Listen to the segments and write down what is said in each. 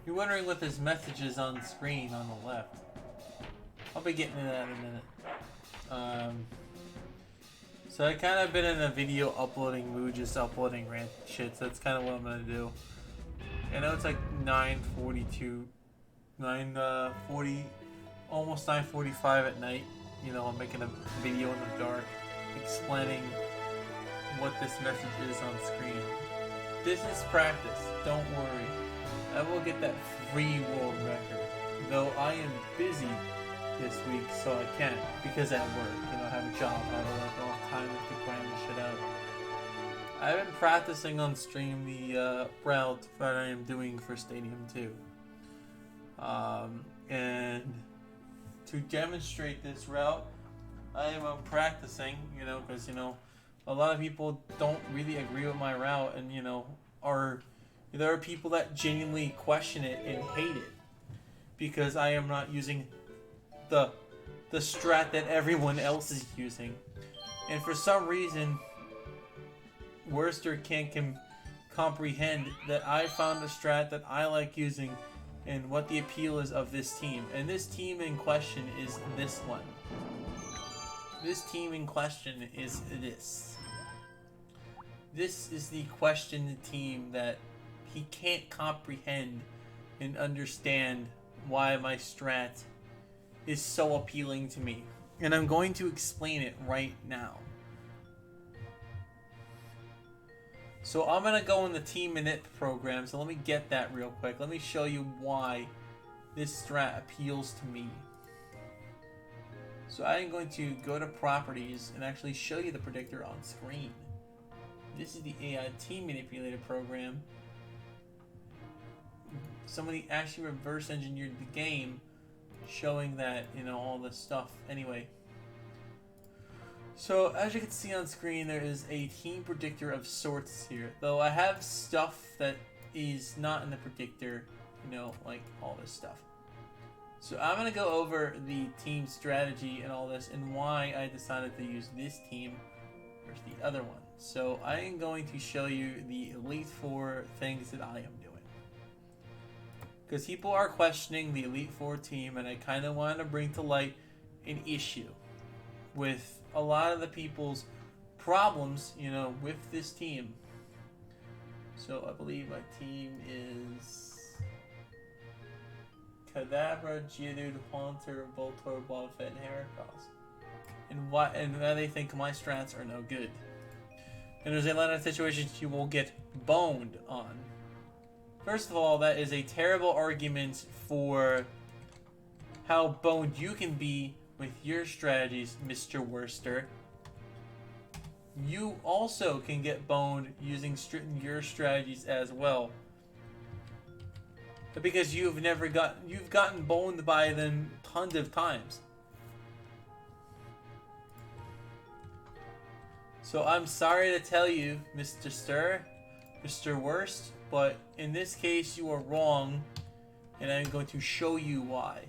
You're wondering what this message is on screen on the left. I'll be getting to that in a minute. So I kind of been in a video uploading mood, just uploading rant shit, so that's kind of what I'm going to do. I know it's like 9:42, 9:40, almost 9:45 at night. You know, I'm making a video in the dark explaining what this message is on screen. This is practice, don't worry. I will get that free world record. Though I am busy this week, so I can't, because at work, you know, I have a job, I don't have time to grind this shit out. I've been practicing on stream the route that I am doing for Stadium 2. And to demonstrate this route, I am practicing, you know, because, you know, a lot of people don't really agree with my route, and, you know, there are people that genuinely question it and hate it because I am not using the strat that everyone else is using. And for some reason, Worcester can't comprehend that I found a strat that I like using and what the appeal is of this team. And this team in question is this one. This team in question is this. This is the questioned team that he can't comprehend and understand why my strat is so appealing to me. And I'm going to explain it right now. So I'm going to go in the Team Init program, so let me get that real quick. Let me show you why this strat appeals to me. So I'm going to go to Properties and actually show you the predictor on screen. This is the AI Team Manipulator program. Somebody actually reverse engineered the game, showing that, you know, all this stuff. Anyway, so as you can see on screen, there is a team predictor of sorts here. Though I have stuff that is not in the predictor, you know, like all this stuff. So I'm going to go over the team strategy and all this and why I decided to use this team versus the other one. So I am going to show you the Elite Four things that I am doing. Because people are questioning the Elite Four team, and I kind of wanted to bring to light an issue with a lot of the people's problems, you know, with this team. So I believe my team is Kadabra, Geodude, Haunter, Voltorb, Wobbuffet, and Heracross. And why they think my strats are no good. And there's a lot of situations you will get boned on. First of all, that is a terrible argument for how boned you can be with your strategies, Mr. Worcester. You also can get boned using your strategies as well. But because you've gotten boned by them tons of times. So I'm sorry to tell you, Mr. Worst, but in this case you are wrong, and I'm going to show you why.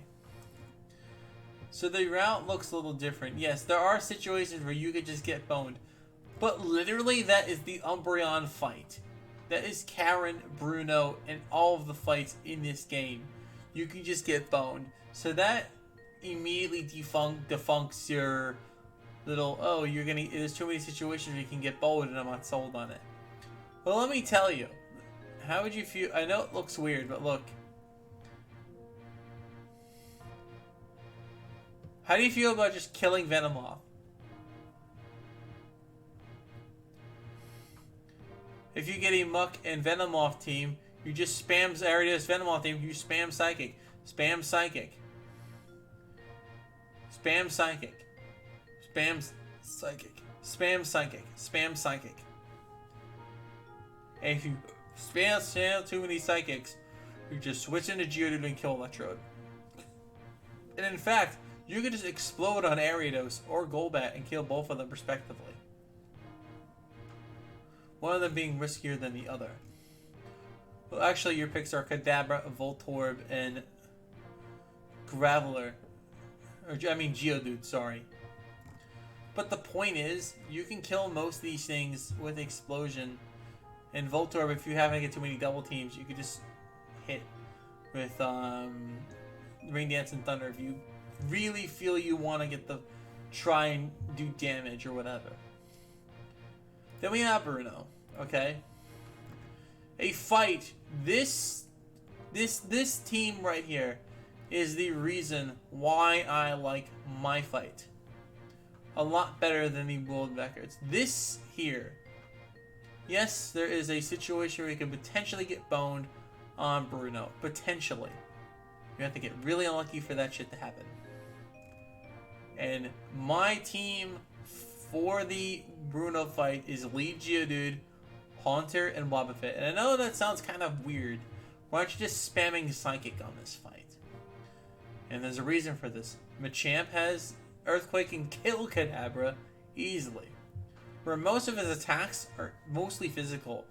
So the route looks a little different. Yes, there are situations where you could just get boned, but literally that is the Umbreon fight. That is Karen, Bruno, and all of the fights in this game. You can just get boned. So that immediately defunks your little, oh, there's too many situations where you can get boned and I'm not sold on it. Well, let me tell you. How would you feel? I know it looks weird, but look. How do you feel about just killing Venomoth? If you get a Muck and Venomoth team, you just spam Ariados Venomoth team, you spam Psychic. Spam Psychic. Spam Psychic. Spam Psychic. Spam Psychic. Spam Psychic. And if you spam too many Psychics, you just switch into Geodude and kill Electrode. And in fact, you could just explode on Ariados or Golbat and kill both of them respectively. One of them being riskier than the other. Well, actually, your picks are Kadabra, Voltorb, and Graveler. Geodude, sorry. But the point is, you can kill most of these things with Explosion. And Voltorb, if you haven't get too many double teams, you could just hit. with Rain Dance and Thunder if you really feel you want to get the try and do damage or whatever. Then we have Bruno, okay? A fight. This team right here is the reason why I like my fight a lot better than the world records. This here, yes, there is a situation where you can potentially get boned on Bruno. Potentially. You have to get really unlucky for that shit to happen. And my team for the Bruno fight is Lead Geodude, Haunter, and Wobbuffet. And I know that sounds kind of weird. Why aren't you just spamming Psychic on this fight? And there's a reason for this. Machamp has Earthquake and kill Kadabra easily, where most of his attacks are mostly physical.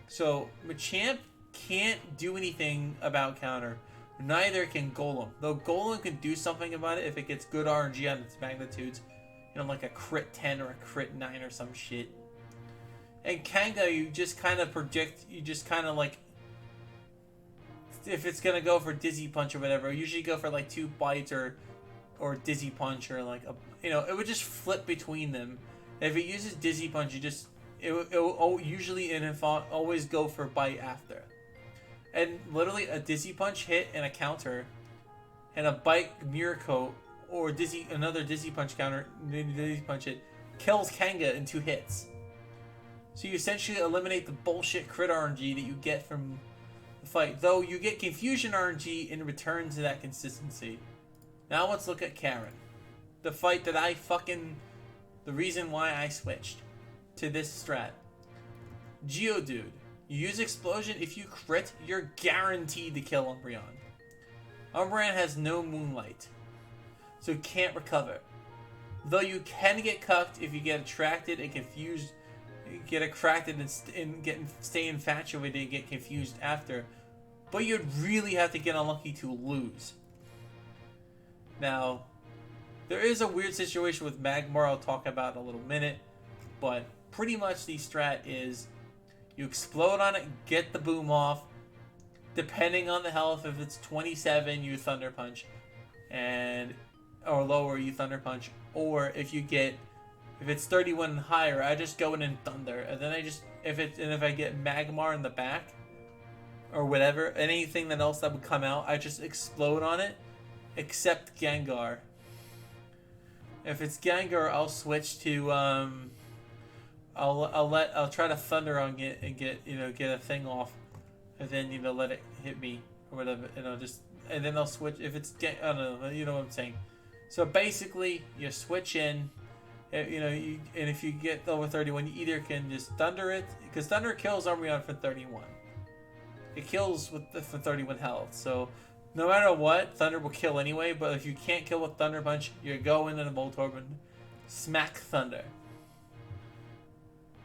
So Machamp can't do anything about counter. Neither can Golem. Though Golem can do something about it if it gets good RNG on its magnitudes. You know, like a crit 10 or a crit 9 or some shit. And Kanga, you just kind of predict, you just kind of like, if it's going to go for Dizzy Punch or whatever, usually go for like 2 bites or Dizzy Punch or like, it would just flip between them. If it uses Dizzy Punch, it will usually always go for bite after. And literally a Dizzy Punch hit and a counter, and a bite Mirror Coat or another Dizzy Punch counter, Dizzy Punch hit, kills Kanga in 2 hits. So you essentially eliminate the bullshit crit RNG that you get from the fight, though you get Confusion RNG in return to that consistency. Now let's look at Karen. The fight that the reason why I switched to this strat. Geodude. You use Explosion. If you crit, you're guaranteed to kill Umbreon. Umbreon has no Moonlight, so it can't recover. Though you can get cucked if you get attracted and confused, get attracted and stay infatuated and get confused after. But you'd really have to get unlucky to lose. Now, there is a weird situation with Magmar I'll talk about in a little minute, but pretty much the strat is you explode on it, get the boom off. Depending on the health, if it's 27, you Thunder Punch, or lower, you Thunder Punch. Or if it's 31 and higher, I just go in and Thunder, and then if I get Magmar in the back or whatever, anything else that would come out, I just explode on it, except Gengar. If it's Gengar, I'll switch to I'll try to Thunder on it and get a thing off, and then let it hit me or whatever, and then I'll switch if it's I don't know, you know what I'm saying. So basically, you switch in, and if you get over 31, you either can just Thunder it, because Thunder kills Umbreon for 31. It kills for 31 health, so no matter what, Thunder will kill anyway. But if you can't kill with Thunder Punch, you go into the Voltorb and smack Thunder.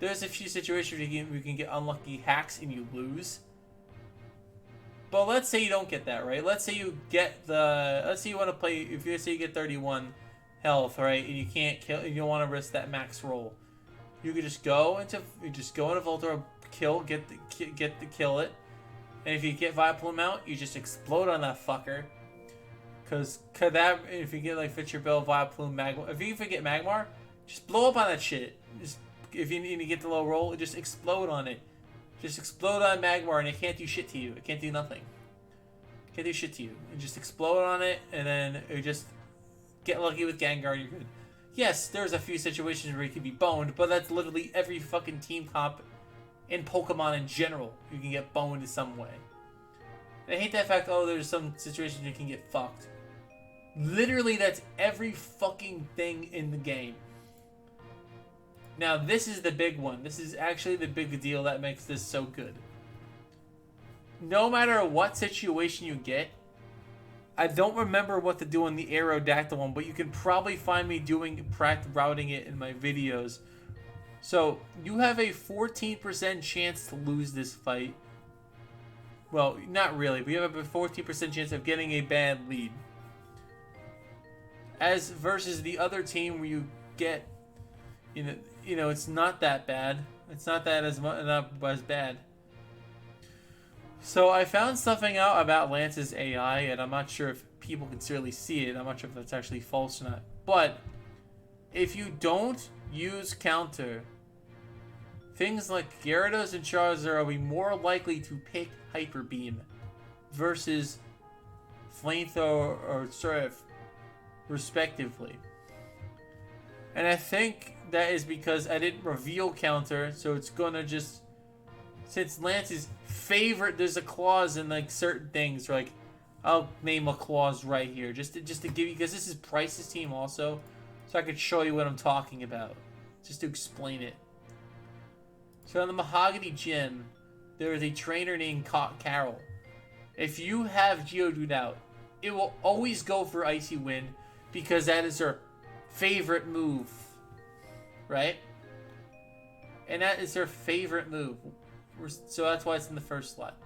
There's a few situations where you can get unlucky hacks and you lose. But let's say you don't get that, right? Let's say you want to play, if you say you get 31 health, right, and you can't kill, and you don't want to risk that max roll. You could just go into Voltorb, kill it. And if you get Vileplume out, you just explode on that fucker. Because if you get like Fitcher Bill, Vileplume, Magmar, if you forget Magmar, just blow up on that shit. If you need to get the low roll, just explode on it. Just explode on Magmar and it can't do shit to you. It can't do nothing. It can't do shit to you. You just explode on it and then you just get lucky with Gengar and you're good. Yes, there's a few situations where you can be boned, but that's literally every fucking team comp in Pokemon in general. You can get boned in some way. And I hate that fact, there's some situations you can get fucked. Literally, that's every fucking thing in the game. Now, this is the big one. This is actually the big deal that makes this so good. No matter what situation you get, I don't remember what to do on the Aerodactyl one, but you can probably find me routing it in my videos. So, you have a 14% chance to lose this fight. Well, not really, but you have a 14% chance of getting a bad lead. As versus the other team where you get, it's not that bad. It's not as bad. So I found something out about Lance's AI, and I'm not sure if people can really see it. I'm not sure if that's actually false or not. But if you don't use counter, things like Gyarados and Charizard will be more likely to pick Hyper Beam versus Flamethrower or Surf, respectively. And I think that is because I didn't reveal counter, so it's gonna just... Since Lance's favorite, there's a clause in like certain things, like I'll name a clause right here, just to give you, because this is Price's team also, so I could show you what I'm talking about, just to explain it. So in the Mahogany Gym, there is a trainer named Carol. If you have Geodude out, it will always go for Icy Wind because that is her favorite move, right? And that is her favorite move. So that's why it's in the first slot.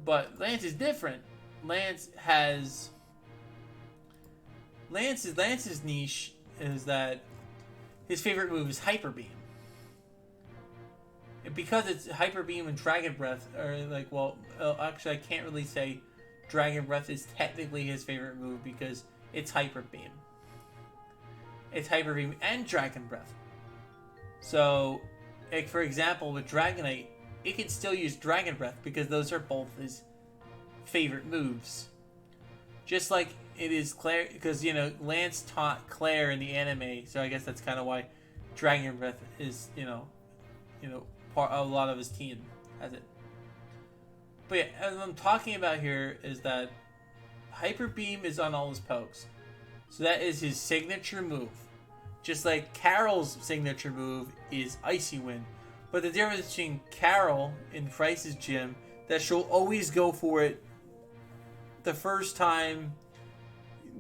But Lance is different. Lance's niche is that his favorite move is Hyper Beam. And because it's Hyper Beam and Dragon Breath are like, well, actually I can't really say Dragon Breath is technically his favorite move because it's Hyper Beam. It's Hyper Beam and Dragon Breath. So, like for example, with Dragonite, it can still use Dragon Breath because those are both his favorite moves. Just like it is Claire, because you know Lance taught Claire in the anime, so I guess that's kind of why Dragon Breath is part of a lot of his team has it. But yeah, as I'm talking about here is that Hyper Beam is on all his pokes, so that is his signature move. Just like Carol's signature move is Icy Wind, but the difference between Carol in Price's gym that she'll always go for it the first time.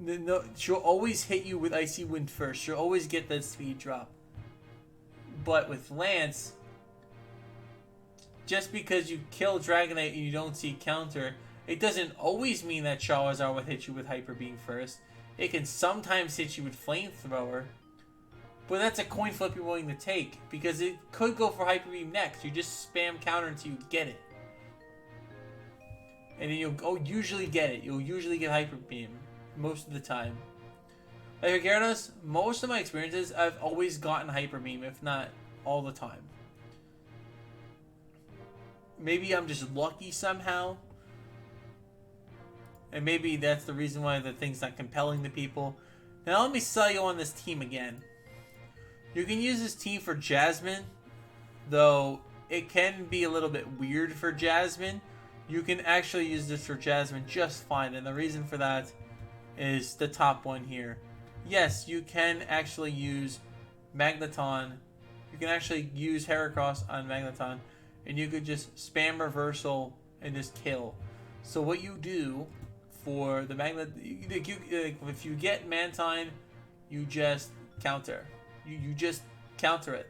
No, she'll always hit you with Icy Wind first. She'll always get that speed drop. But with Lance, just because you kill Dragonite and you don't see counter, it doesn't always mean that Charizard will hit you with Hyper Beam first. It can sometimes hit you with Flamethrower. But that's a coin flip you're willing to take, because it could go for Hyper Beam next. You just spam counter until you get it. And then you'll usually get it. You'll usually get Hyper Beam most of the time. Like Gyarados, most of my experiences, I've always gotten Hyper Beam, if not all the time. Maybe I'm just lucky somehow. And maybe that's the reason why the thing's not compelling to people. Now let me sell you on this team again. You can use this team for Jasmine, though it can be a little bit weird for Jasmine. You can actually use this for Jasmine just fine, and the reason for that is the top one here. Yes, you can actually use Magneton. You can actually use Heracross on Magneton, and you could just spam reversal and just kill. So what you do for the Magnet, if you get Mantine, you just counter. You just counter it.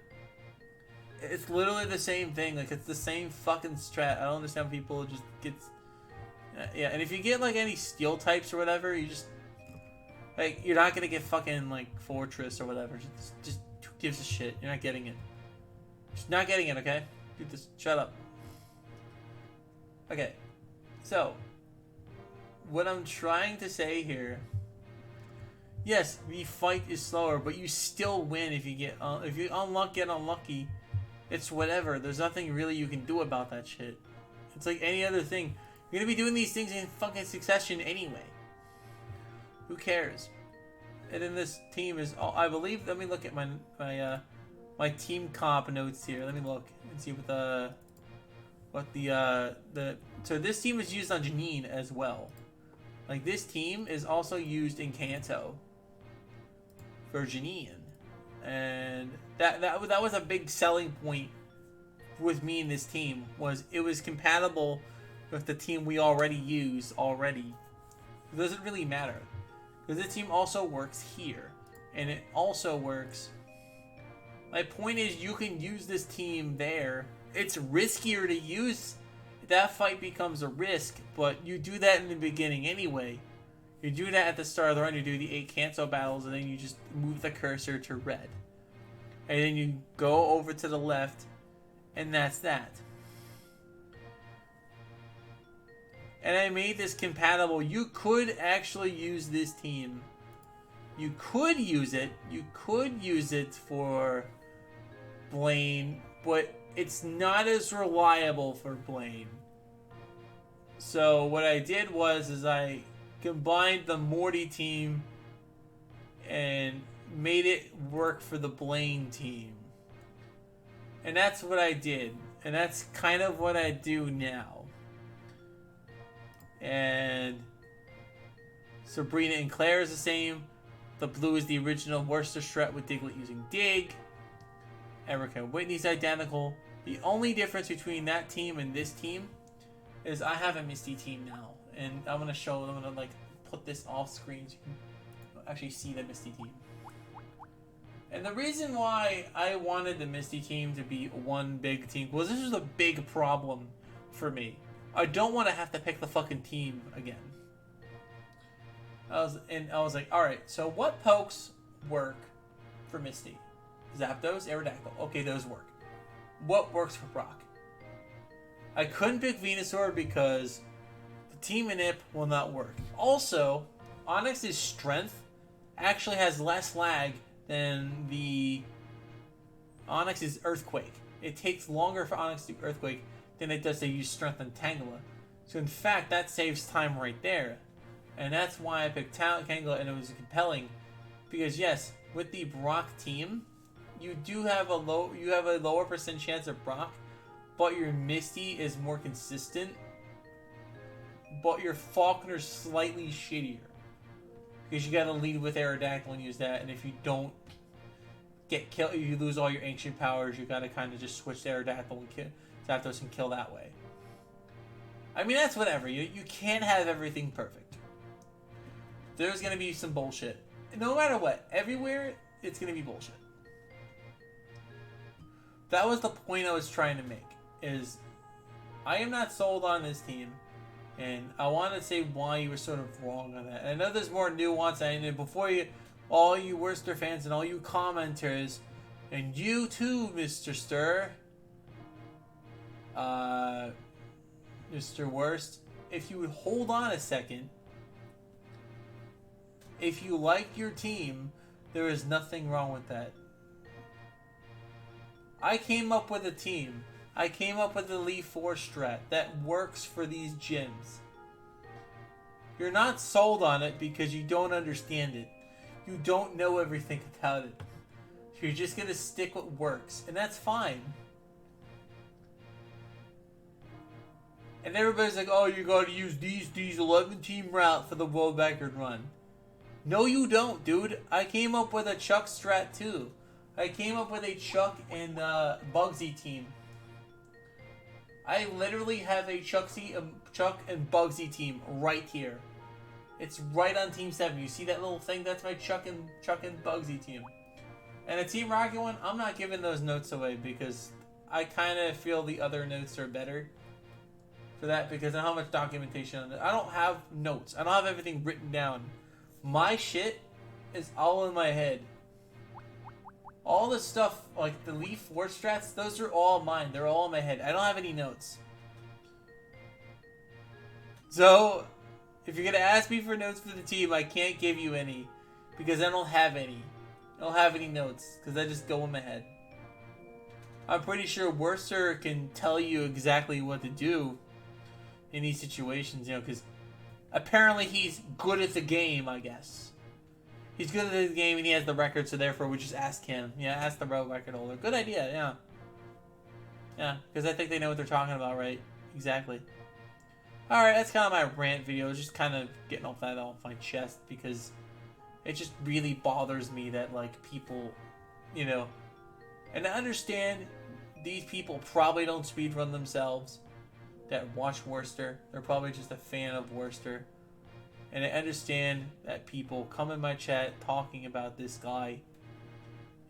It's literally the same thing. Like, it's the same fucking strat. I don't understand people just get... yeah, and if you get, like, any steel types or whatever, you just... Like, you're not gonna get fucking, like, Fortress or whatever. Just who gives a shit? You're not getting it. Just not getting it, okay? Dude, just shut up. Okay. So, what I'm trying to say here... Yes, the fight is slower, but you still win if you get... if you get unlucky... It's whatever. There's nothing really you can do about that shit. It's like any other thing. You're gonna be doing these things in fucking succession anyway. Who cares? And then this team is all, I believe. Let me look at my team comp notes here. Let me look and see what the so this team is used on Janine as well. Like, this team is also used in Kanto for Janine. And that was a big selling point with me and this team, was it was compatible with the team we already use already. It doesn't really matter, because this team also works here, and it also works. My point is, you can use this team there. It's riskier to use. That fight becomes a risk, but you do that in the beginning anyway. You do that at the start of the run. You do the 8 Kanto battles, and then you just move the cursor to red. And then you go over to the left, and that's that. and I made this compatible. You could actually use this team. You could use it. You could use it for Blaine, but it's not as reliable for Blaine. So what I did is I combined the Morty team and made it work for the Blaine team. And that's what I did. And that's kind of what I do now. And Sabrina and Claire is the same. The blue is the original Worcester Strat with Diglett using Dig. Erica and Whitney's identical. The only difference between that team and this team is I have a Misty team now. And I'm going to like put this off screen so you can actually see the Misty team. And the reason why I wanted the Misty team to be one big team was this was a big problem for me. I don't want to have to pick the fucking team again. I was like, alright, so what pokes work for Misty? Zapdos, Aerodactyl. Okay, those work. What works for Brock? I couldn't pick Venusaur because the Team Inip will not work. Also, Onix's strength actually has less lag than the Onix's Earthquake. It takes longer for Onix to do Earthquake than it does to use Strength and Tangela. So in fact, that saves time right there. And that's why I picked Tangela, and it was compelling. Because yes, with the Brock team, you do have a lower percent chance of Brock, but your Misty is more consistent. But your Falconer's slightly shittier. Because you gotta lead with Aerodactyl and use that, and if you don't get killed, you lose all your ancient powers, you gotta kind of just switch to Aerodactyl and kill Zapdos and kill that way. I mean, that's whatever. You can't have everything perfect. There's gonna be some bullshit. No matter what, everywhere, it's gonna be bullshit. That was the point I was trying to make, is I am not sold on this team. And I want to say why you were sort of wrong on that. And I know there's more nuance. And before you, all you Worcester fans and all you commenters, and you too, Mr. Stir, Mr. Worst, if you would hold on a second, if you like your team, there is nothing wrong with that. I came up with a team. I came up with the Elite Four strat that works for these gyms. You're not sold on it because you don't understand it. You don't know everything about it. You're just going to stick what works, and that's fine. And everybody's like, oh, you got to use these 11-team route for the world record run. No, you don't, dude. I came up with a Chuck strat, too. I came up with a Chuck and Bugsy team. I literally have a Chuck and Bugsy team right here. It's right on Team 7. You see that little thing? That's my Chuck and Bugsy team. And a Team Rocket one, I'm not giving those notes away because I kind of feel the other notes are better for that because I don't have much documentation on it. I don't have notes. I don't have everything written down. My shit is all in my head. All the stuff, like the Elite Four strats, those are all mine. They're all in my head. I don't have any notes. So, if you're going to ask me for notes for the team, I can't give you any. Because I don't have any. I don't have any notes. Because I just go in my head. I'm pretty sure Worcester can tell you exactly what to do in these situations, you know, because apparently he's good at the game, I guess. He's good at the game and he has the record, so therefore we just ask him. Yeah, ask the world record holder. Good idea, yeah. Yeah, because I think they know what they're talking about, right? Exactly. Alright, that's kind of my rant video. Just kind of getting off that off my chest because it just really bothers me that, like, people, you know... And I understand these people probably don't speedrun themselves that watch Worcester. They're probably just a fan of Worcester. And I understand that people come in my chat talking about this guy,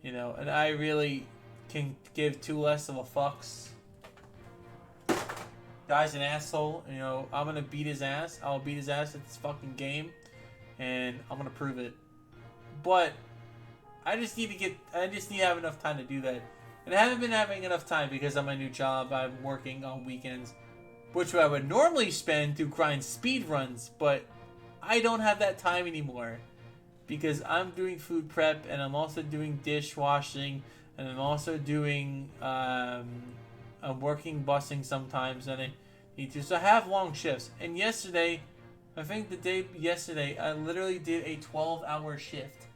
you know, and I really can give two less of a fucks. Guy's an asshole, you know, I'm gonna beat his ass. I'll beat his ass at this fucking game, and I'm gonna prove it. But I just need to have enough time to do that. And I haven't been having enough time because of my new job. I'm working on weekends. which I would normally spend to grind speed runs, but I don't have that time anymore because I'm doing food prep and I'm also doing dishwashing and I'm also doing I'm working busing sometimes and I need to. So I have long shifts. And yesterday, I think the day yesterday, I literally did a 12-hour shift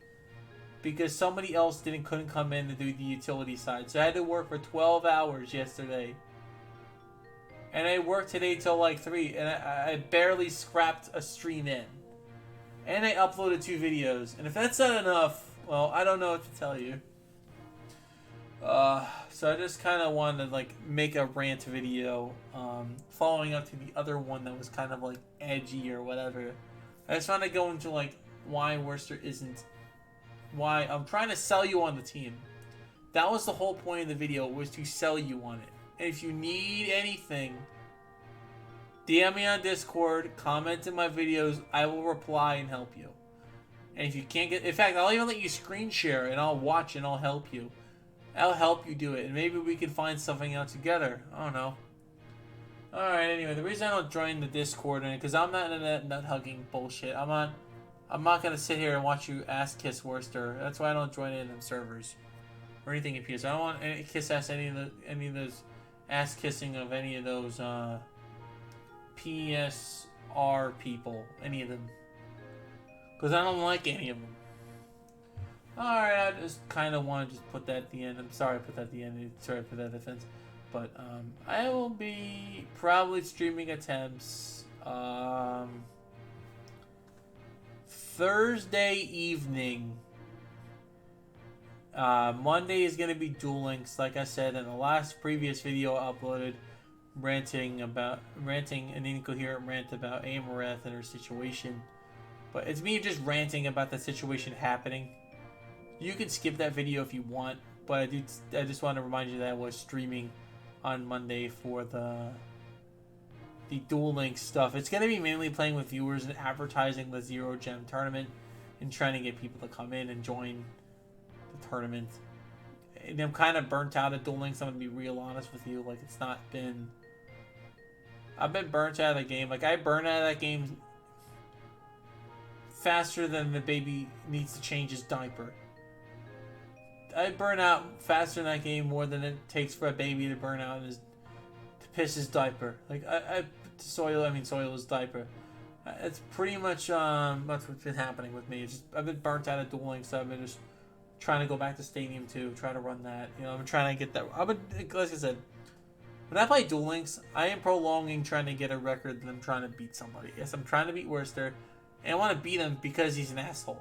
because somebody else couldn't come in to do the utility side. So I had to work for 12 hours yesterday. And I worked today till like 3, and I barely scrapped a stream in. And I uploaded 2 videos. And if that's not enough, well, I don't know what to tell you. So I just kind of wanted to like make a rant video, following up to the other one that was kind of like edgy or whatever. I just want to go into like why Worcester isn't, why I'm trying to sell you on the team. That was the whole point of the video, was to sell you on it. And if you need anything, DM me on Discord, comment in my videos, I will reply and help you. And if you can't get, in fact, I'll even let you screen share and I'll watch and I'll help you. I'll help you do it, and maybe we can find something out together. I don't know. Alright, anyway, the reason I don't join the Discord, because I'm not into that nut-hugging bullshit. I'm not gonna sit here and watch you ass-kiss Worcester. That's why I don't join in them servers. Or anything in PS. I don't want any kiss-ass any of those ass-kissing of any of those, PSR people. Any of them. Because I don't like any of them. Alright, I just kind of want to just put that at the end. I'm sorry I put that at the end. Sorry for that offense. But, I will be probably streaming attempts, Thursday evening. Monday is going to be Duel Links, like I said in the last previous video I uploaded, ranting an incoherent rant about Amareth and her situation. But it's me just ranting about the situation happening. You can skip that video if you want, but I just want to remind you that I was streaming on Monday for the Duel Links stuff. It's going to be mainly playing with viewers and advertising the Zero Gem tournament and trying to get people to come in and join the tournament. And I'm kind of burnt out at Duel Links. I'm going to be real honest with you. Like, it's not been... I've been burnt out of the game. Like, I burn out of that game faster than the baby needs to change his diaper. I burn out faster in that game more than it takes for a baby to burn out to piss his diaper. Like soil his diaper. It's pretty much that's what's been happening with me. It's just, I've been burnt out at Duel Links, so I've been just trying to go back to Stadium 2, try to run that. You know, I'm trying to get that. Like I said, when I play Duel Links, I am prolonging trying to get a record that I'm trying to beat somebody. Yes, I'm trying to beat Worcester, and I want to beat him because he's an asshole.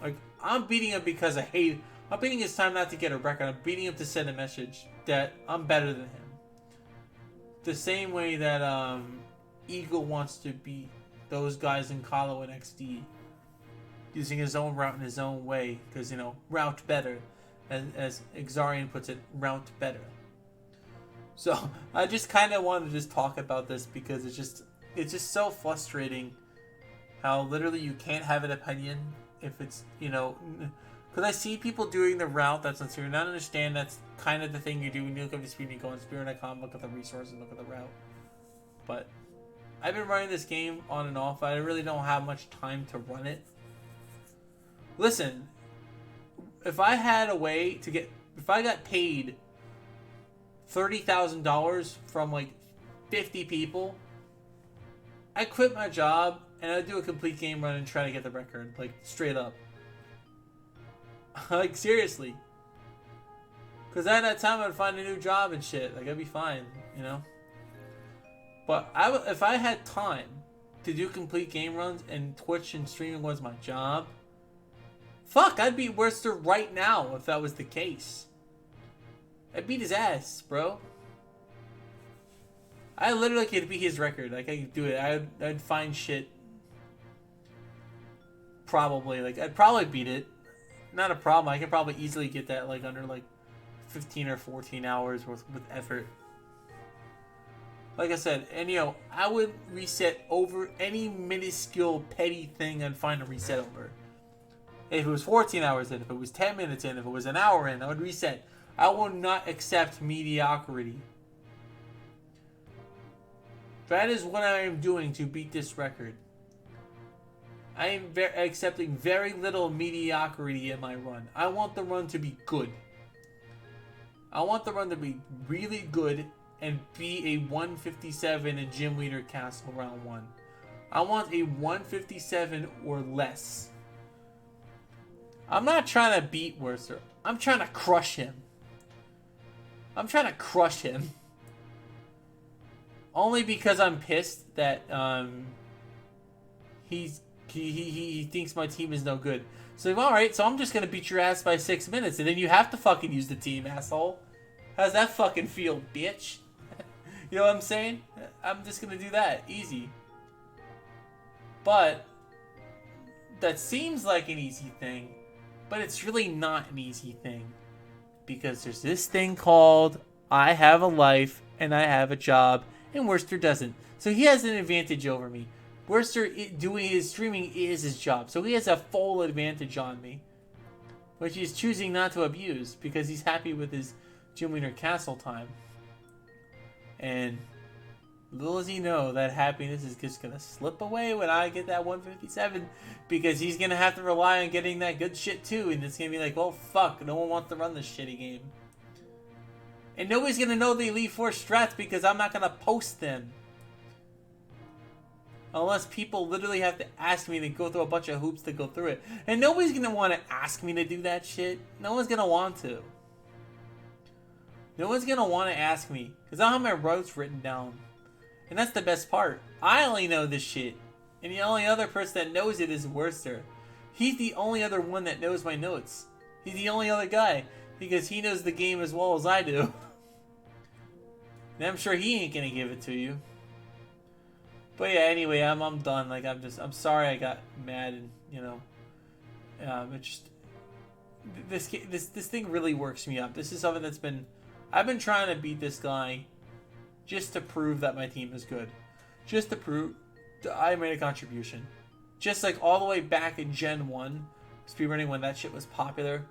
Like, I'm beating him because I hate. I'm beating his time not to get a record. I'm beating him to send a message that I'm better than him. The same way that Eagle wants to beat those guys in Calo and XD, using his own route in his own way, because, you know, route better, as Xarian puts it, route better. So I just kind of wanted to just talk about this because it's just so frustrating how literally you can't have an opinion if it's, you know. Because I see people doing the route that's sincere, and I understand that's kind of the thing you do when you look up the speed and you go on Spirit.com, look at the resources, look at the route. But I've been running this game on and off. I really don't have much time to run it. Listen, if I had a way to get, if I got paid $30,000 from like 50 people, I'd quit my job and I'd do a complete game run and try to get the record, like straight up. Like, seriously. Because at that time, I'd find a new job and shit. Like, I'd be fine, you know? But if I had time to do complete game runs and Twitch and streaming was my job, fuck, I'd beat Worcester right now if that was the case. I'd beat his ass, bro. I literally could beat his record. Like, I could do it. I'd find shit. Probably. Like, I'd probably beat it. Not a problem. I could probably easily get that like under like 15 or 14 hours with effort. Like I said, and you know, I would reset over any minuscule petty thing I'd find a reset over. If it was 14 hours in, if it was 10 minutes in, if it was an hour in, I would reset. I will not accept mediocrity. That is what I am doing to beat this record. I am accepting very little mediocrity in my run. I want the run to be good. I want the run to be really good and be a 157 in Gym Leader Castle round 1. I want a 157 or less. I'm not trying to beat Worcester. I'm trying to crush him. Only because I'm pissed that he thinks my team is no good. So alright, so I'm just gonna beat your ass by 6 minutes, and then you have to fucking use the team, asshole. How's that fucking feel, bitch? You know what I'm saying? I'm just gonna do that. Easy. But that seems like an easy thing, but it's really not an easy thing. Because there's this thing called I have a life and I have a job, and Worcester doesn't. So he has an advantage over me. Worcester doing his streaming is his job, so he has a full advantage on me, which he's choosing not to abuse because he's happy with his Gym Leader Castle time. And little does he know that happiness is just going to slip away when I get that 157, because he's going to have to rely on getting that good shit too, and it's going to be like, well, fuck, no one wants to run this shitty game. And nobody's going to know the Elite Four strats because I'm not going to post them. Unless people literally have to ask me to go through a bunch of hoops to go through it. And nobody's going to want to ask me to do that shit. No one's going to want to. No one's going to want to ask me, because I don't have my routes written down. And that's the best part. I only know this shit. And the only other person that knows it is Worcester. He's the only other one that knows my notes. He's the only other guy, because he knows the game as well as I do. And I'm sure he ain't going to give it to you. But yeah, anyway, I'm done. Like, I'm sorry I got mad, and, you know, it just, this thing really works me up. This is something that's been, I've been trying to beat this guy just to prove that my team is good. Just to prove that I made a contribution. Just like all the way back in Gen 1, speedrunning, when that shit was popular,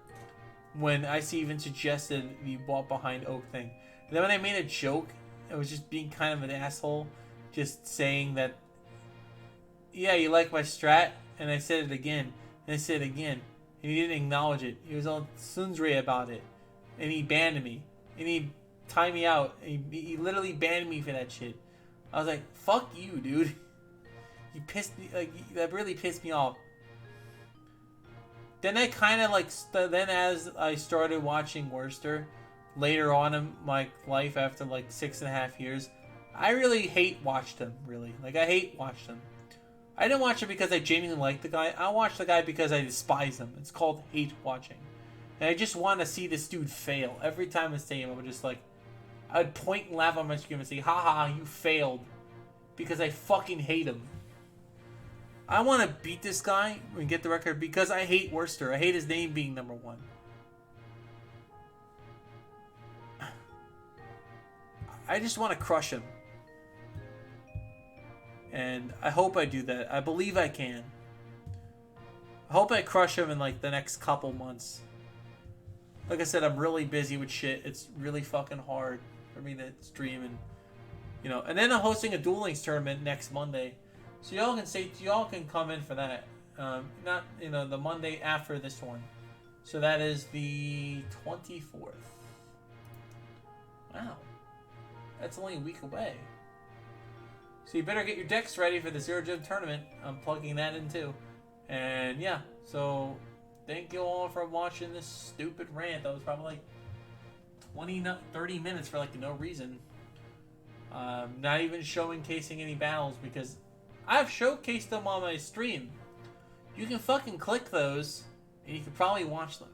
when IC even suggested the walk behind Oak thing. And then when I made a joke, it was just being kind of an asshole. Just saying that, yeah, you like my strat, and I said it again, and I said it again, and he didn't acknowledge it. He was on Sunzray about it, and he banned me, and he timed me out, and he literally banned me for that shit. I was like, fuck you, dude. You pissed me, like, that really pissed me off. Then I kind of, like, then as I started watching Worcester, later on in my life, after, like, 6.5 years, I really watched him, really. Like, I watched him. I didn't watch him because I genuinely like the guy. I watched the guy because I despise him. It's called hate watching. And I just want to see this dude fail. Every time I see him, I would just, like, I would point and laugh on my screen and say, haha, you failed. Because I fucking hate him. I want to beat this guy and get the record because I hate Worcester. I hate his name being number 1. I just want to crush him. And I hope I do that. I believe I can. I hope I crush him in, like, the next couple months. Like I said, I'm really busy with shit. It's really fucking hard for me to stream, and, you know. And then I'm hosting a Duel Links tournament next Monday, so y'all can come in for that. Not, you know, the Monday after this one. So that is the 24th. Wow, that's only a week away. So you better get your decks ready for the Zero Gem tournament. I'm plugging that in too. And yeah, so thank you all for watching this stupid rant. That was probably like 30 minutes for like no reason. Not even showcasing any battles because I've showcased them on my stream. You can fucking click those and you can probably watch them.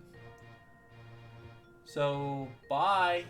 So, bye.